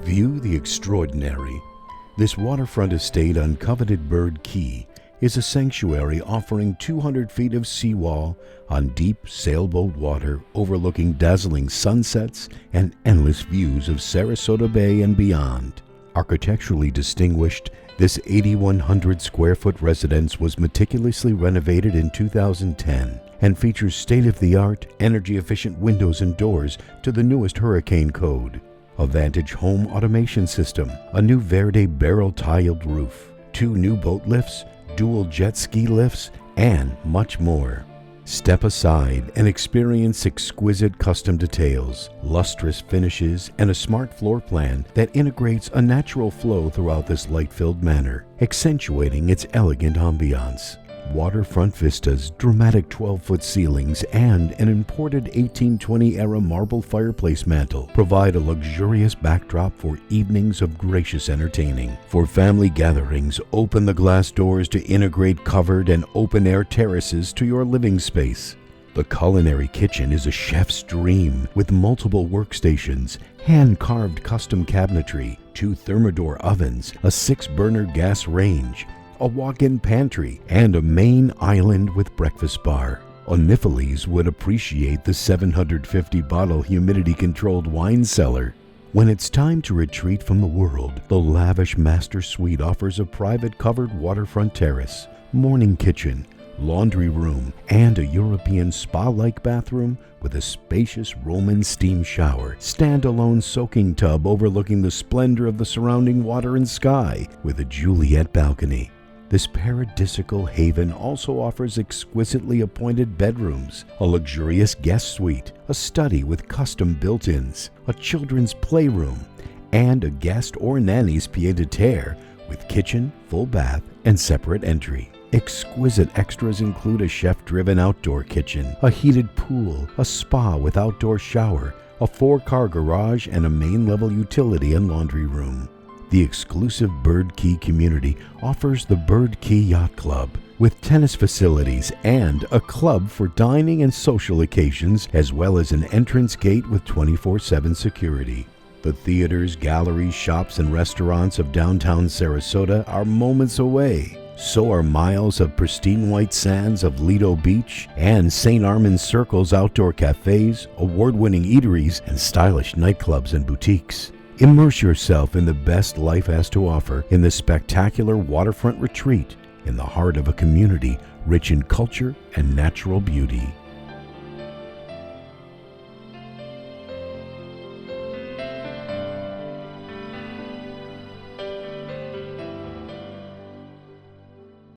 View the extraordinary. This waterfront estate on coveted Bird Key is a sanctuary offering 200 feet of seawall on deep sailboat water overlooking dazzling sunsets and endless views of Sarasota Bay and beyond. Architecturally distinguished, this 8,100 square foot residence was meticulously renovated in 2010 and features state-of-the-art, energy-efficient windows and doors to the newest hurricane code, a Vantage Home Automation System, a new Verde barrel-tiled roof, 2 new boat lifts, dual jet ski lifts, and much more. Step aside and experience exquisite custom details, lustrous finishes, and a smart floor plan that integrates a natural flow throughout this light-filled manor, accentuating its elegant ambiance. Waterfront vistas, dramatic 12-foot ceilings, and an imported 1820-era marble fireplace mantel provide a luxurious backdrop for evenings of gracious entertaining. For family gatherings, open the glass doors to integrate covered and open-air terraces to your living space. The Culinary kitchen is a chef's dream with multiple workstations, hand-carved custom cabinetry, 2 thermidor ovens, a 6-burner gas range, a walk-in pantry, and a main island with breakfast bar. Oniphiles would appreciate the 750-bottle humidity-controlled wine cellar. When it's time to retreat from the world, the lavish master suite offers a private covered waterfront terrace, morning kitchen, laundry room, and a European spa-like bathroom with a spacious Roman steam shower, standalone soaking tub overlooking the splendor of the surrounding water and sky with a Juliet balcony. This paradisical haven also offers exquisitely appointed bedrooms, a luxurious guest suite, a study with custom built-ins, a children's playroom, and a guest or nanny's pied-a-terre with kitchen, full bath, and separate entry. Exquisite extras include a chef-driven outdoor kitchen, a heated pool, a spa with outdoor shower, a 4-car garage, and a main-level utility and laundry room. The exclusive Bird Key community offers the Bird Key Yacht Club with tennis facilities and a club for dining and social occasions, as well as an entrance gate with 24/7 security. The theaters, galleries, shops, and restaurants of downtown Sarasota are moments away. So are miles of pristine white sands of Lido Beach and St. Armand's Circle's outdoor cafes, award-winning eateries, and stylish nightclubs and boutiques. Immerse yourself in the best life has to offer in the spectacular waterfront retreat in the heart of a community rich in culture and natural beauty.